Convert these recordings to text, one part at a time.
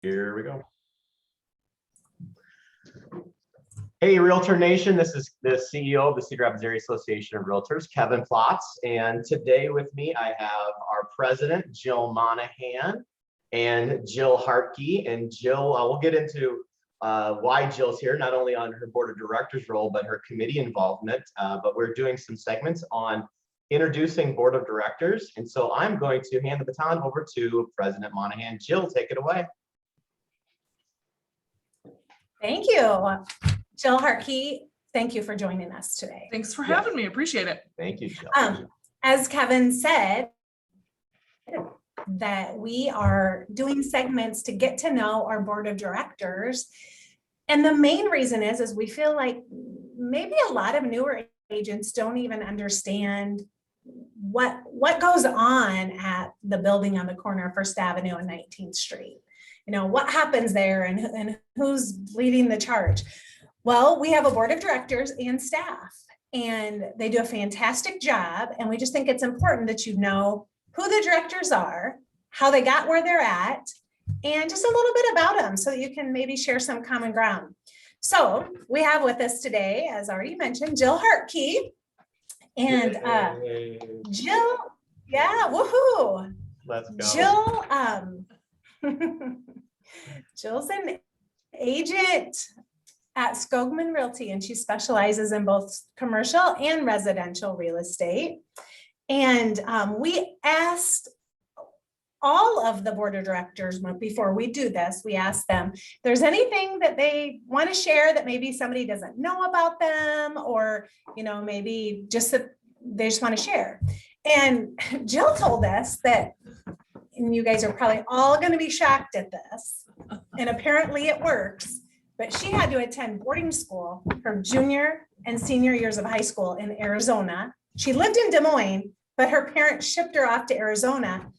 Here we go. Hey, Realtor Nation, this is the CEO of the Cedar Rapids Area Association of Realtors, Kevin Plotz. And today with me, I have our president, Jill Monahan, and Jill Hartke. And Jill, we'll get into why Jill's here, not only on her board of directors role, but her committee involvement. But we're doing some segments on introducing board of directors. And so I'm going to hand the baton over to President Monahan. Jill, take it away. Thank you. Jill Hartke, thank you for joining us today. Thanks for having me. Appreciate it. Thank you, Jill. As Kevin said, that we are doing segments to get to know our board of directors. And the main reason is we feel like maybe a lot of newer agents don't even understand what goes on at the building on the corner of First Avenue and 19th Street. You know, what happens there and who's leading the charge? Well, we have a board of directors and staff, and they do a fantastic job. And we just think it's important that you know who the directors are, how they got where they're at, and just a little bit about them so that you can maybe share some common ground. So we have with us today, as already mentioned, Jill Hartke. And Jill, yeah, woohoo. Let's go. Jill, Jill's an agent at Skogman Realty, and she specializes in both commercial and residential real estate. And we asked all of the board of directors before we do this, we asked them if there's anything that they want to share that maybe somebody doesn't know about them, or, you know, maybe just that they just want to share. And Jill told us that, and you guys are probably all going to be shocked at this, and apparently it works, but she had to attend boarding school her junior and senior years of high school in Arizona. She lived in Des Moines, but her parents shipped her off to Arizona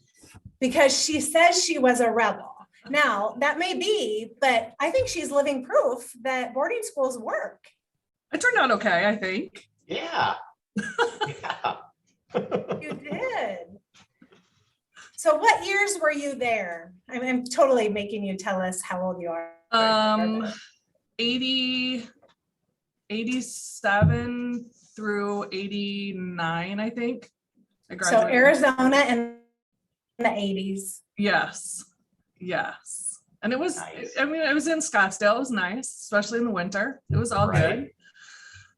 because she says she was a rebel. Now, that may be, but I think she's living proof that boarding schools work. It turned out okay, I think. Yeah. Yeah. You did. So what years were you there? I'm totally making you tell us how old you are. 87 through 89, I think. So Arizona in the 80s. Yes. And it was, Nice. I mean, it was in Scottsdale. It was nice, especially in the winter. It was all Right. good.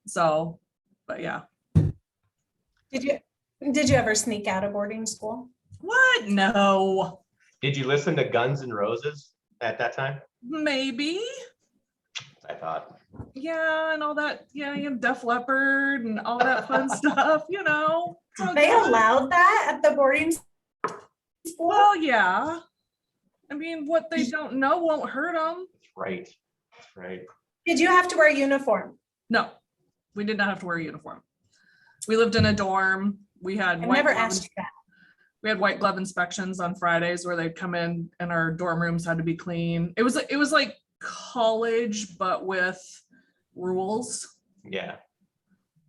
So, but yeah. Did you ever sneak out of boarding school? What? No. Did you listen to Guns N' Roses at that time? Maybe. I thought. Yeah, and all that. Yeah, you have Def Leppard and all that fun stuff, you know. So They good. allowed that at the boarding school? Well, yeah. I mean, what they don't know won't hurt them. That's right. That's right. Did you have to wear a uniform? No, we did not have to wear a uniform. We lived in a dorm. We had I never asked you that. We had white glove inspections on Fridays where they'd come in and our dorm rooms had to be clean. It was like college, but with rules. Yeah.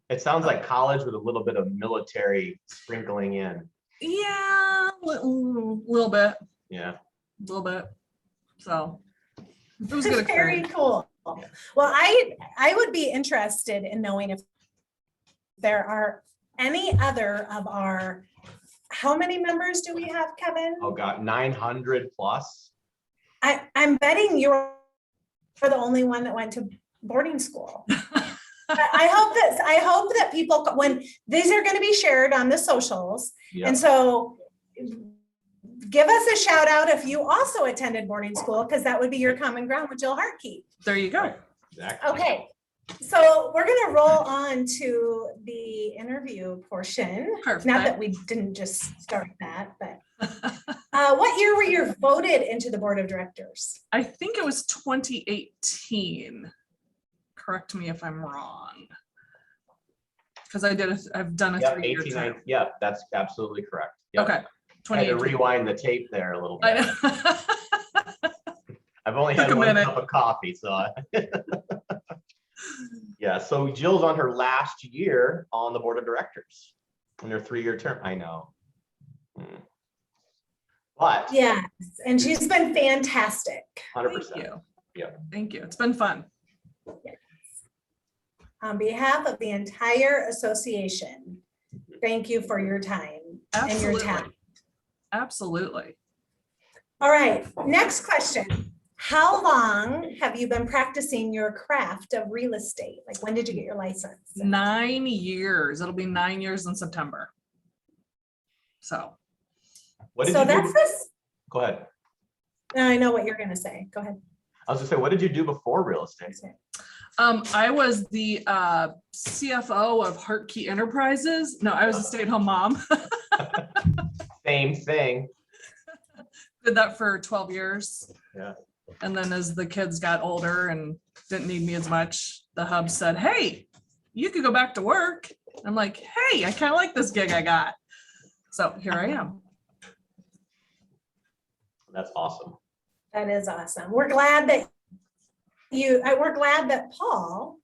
It sounds like college with a little bit of military sprinkling in. Yeah, little bit. Yeah. A little bit. So it was a good Very experience. cool. Yeah. Well, I would be interested in knowing if there are any other of our, how many members do we have, Kevin? Oh God, 900 plus. I'm betting you're the only one that went to boarding school. I hope that people, when these are going to be shared on the socials, Yeah. and so give us a shout out if you also attended boarding school, because that would be your common ground with Jill Hartke. There you go. Exactly. Okay, so we're going to roll on to the interview portion. Perfect. Not that we didn't just start that, but what year were you voted into the board of directors? I think it was 2018. Correct me if I'm wrong. Because I've done a Yep, 3-year 18, term. yeah, that's absolutely correct. Yep. Okay. I had to 2018. rewind the tape there a little I bit. know. I've only Took had a one minute. cup of coffee, so yeah. So Jill's on her last year on the board of directors in her 3-year term. I know. but Yes, and she's been fantastic. 100%. Thank you. Yeah. Thank you. It's been fun. On behalf of the entire association, thank you for your time and your Absolutely. talent. Absolutely. All right, next question. How long have you been practicing your craft of real estate? Like, when did you get your license? 9 years. It'll be 9 years in September. So What did So you do? that's this. Go ahead. I know what you're gonna say. Go ahead. I was gonna say, what did you do before real estate? I was the CFO of Hartke Enterprises. No, I was a stay-at-home mom. Same thing. Did that for 12 years. Yeah. And then as the kids got older and didn't need me as much, the hub said, hey, you could go back to work. I'm like, hey, I kind of like this gig I got. So here I am. That's awesome. That is awesome. We're glad that we're glad that Paul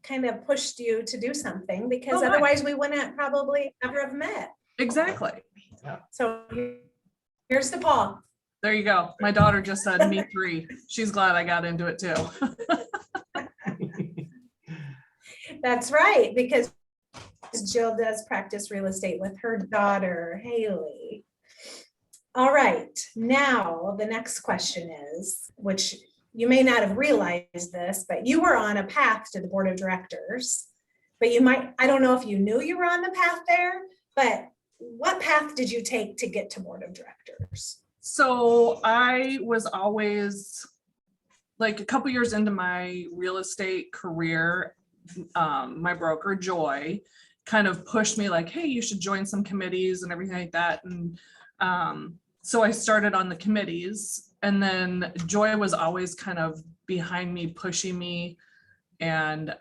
kind of pushed you to do something, because Oh, nice. otherwise we wouldn't probably ever have met. Exactly. So here's to Paul. There you go. My daughter just said me 3. She's glad I got into it too. That's right, because Jill does practice real estate with her daughter, Haley. All right, now the next question is, which you may not have realized this, but you were on a path to the board of directors. But you might, I don't know if you knew you were on the path there, but what path did you take to get to board of directors? So I was always, like, a couple years into my real estate career, my broker Joy kind of pushed me like, hey, you should join some committees and everything like that. And so I started on the committees, and then Joy was always kind of behind me, pushing me. And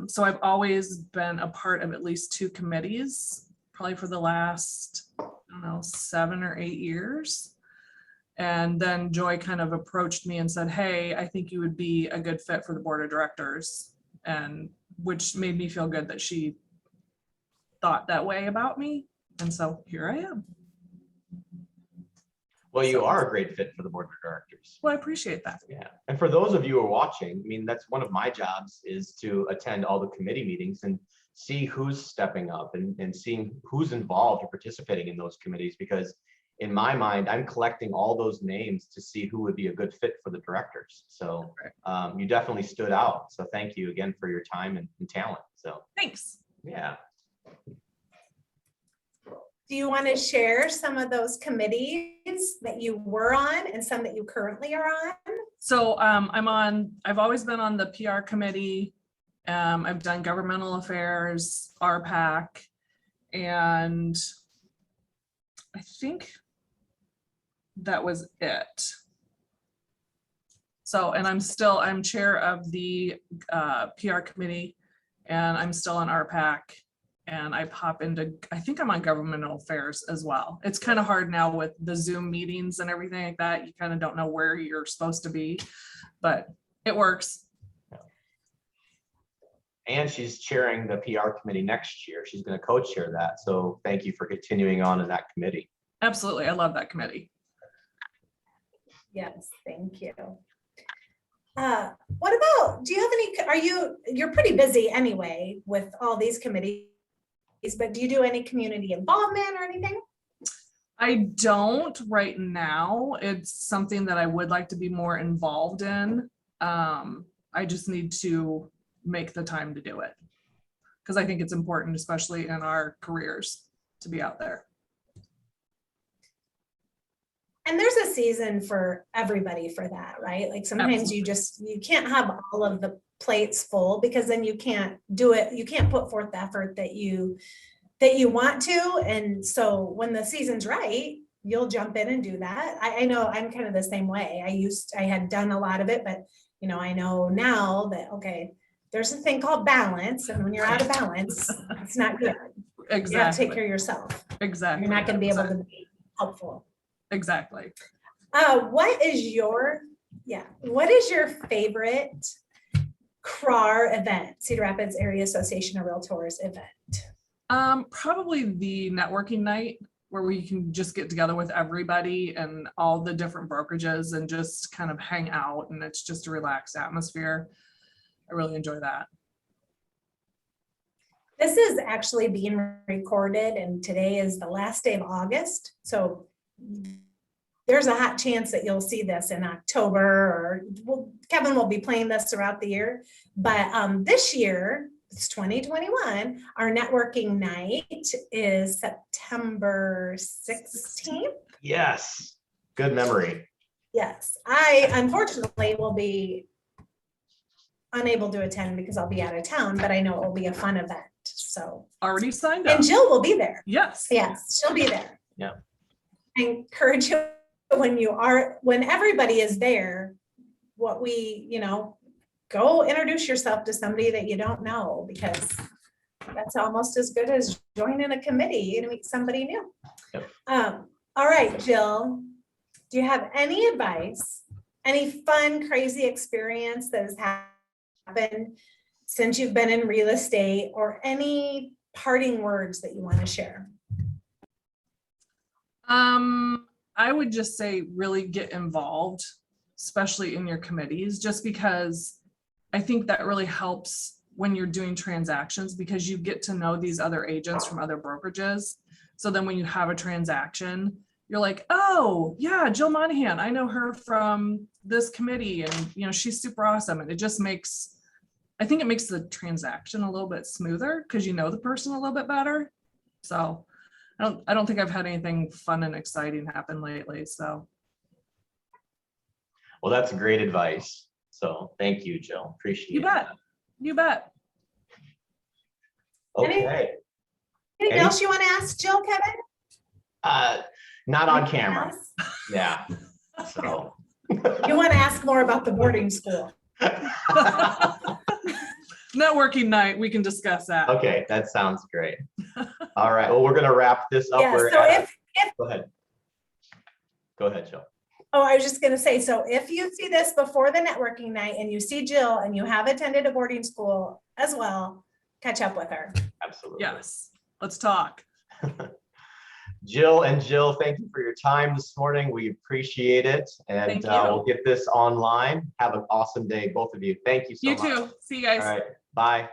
so I've always been a part of at least 2 committees, probably for the last, I don't know, 7 or 8 years. And then Joy kind of approached me and said, hey, I think you would be a good fit for the board of directors. And which made me feel good that she thought that way about me. And so here I am. Well, you are a great fit for the board of directors. Well, I appreciate that. Yeah. And for those of you who are watching, I mean, that's one of my jobs, is to attend all the committee meetings and see who's stepping up and seeing who's involved or participating in those committees, because in my mind, I'm collecting all those names to see who would be a good fit for the directors. So you definitely stood out. So thank you again for your time and talent. So Thanks. yeah. Do you want to share some of those committees that you were on and some that you currently are on? So I've always been on the PR committee. I've done governmental affairs, RPAC, and I think that was it. So, and I'm chair of the PR committee, and I'm still on RPAC, and I pop into, I think I'm on governmental affairs as well. It's kind of hard now with the Zoom meetings and everything like that. You kind of don't know where you're supposed to be, but it works. And she's chairing the PR committee next year. She's going to co-chair that. So thank you for continuing on in that committee. Absolutely. I love that committee. Yes, thank you. What about, do you have any, you're pretty busy anyway with all these committees, but do you do any community involvement or anything? I don't right now. It's something that I would like to be more involved in. I just need to make the time to do it, because I think it's important, especially in our careers, to be out there. And there's a season for everybody for that, right? Like sometimes you can't have all of the plates full, because then you can't do it. You can't put forth the effort that you want to. And so when the season's right, you'll jump in and do that. I know I'm kind of the same way. I had done a lot of it, but I know now that, okay, there's a thing called balance. And when you're out of balance, it's not good. Exactly. You have to take care of yourself. Exactly. You're not going to be able to be helpful. Exactly. What is your favorite CRAAR event, Cedar Rapids Area Association of Realtors event? Probably the networking night where we can just get together with everybody and all the different brokerages and just kind of hang out, and it's just a relaxed atmosphere. I really enjoy that. This is actually being recorded and today is the last day of August. So there's a hot chance that you'll see this in October, or Kevin will be playing this throughout the year. But this year, it's 2021, our networking night is September 16th. Yes, good memory. Yes, I unfortunately will be unable to attend because I'll be out of town, but I know it will be a fun event. So Already signed up. and Jill will be there. Yes. Yes, she'll be there. Yeah. I encourage you when everybody is there, go introduce yourself to somebody that you don't know, because that's almost as good as joining a committee and meet somebody new. Yep. All right, Jill, do you have any advice, any fun, crazy experience that has happened since you've been in real estate, or any parting words that you want to share? I would just say really get involved, especially in your committees, just because I think that really helps when you're doing transactions, because you get to know these other agents from other brokerages. So then when you have a transaction, you're like, oh yeah, Jill Monahan, I know her from this committee, and she's super awesome. And it just makes, I think it makes the transaction a little bit smoother because you know the person a little bit better. So I don't think I've had anything fun and exciting happen lately. So. Well, that's great advice. So thank you, Jill. Appreciate it. You bet. You bet. Okay. Anything else you want to ask Jill, Kevin? Not on Anything camera. else? Yeah. So. You want to ask more about the boarding school? Networking night, we can discuss that. Okay, that sounds great. All right. Well, we're going to wrap this up. Yeah, We're so at- if Go ahead. Go ahead, Jill. Oh, I was just gonna say, so if you see this before the networking night and you see Jill and you have attended a boarding school as well, catch up with her. Absolutely. Yes, let's talk. Jill, thank you for your time this morning. We appreciate it. And Thank you. we'll get this online. Have an awesome day, both of you. Thank you so You much. too. See you guys. All right. Bye.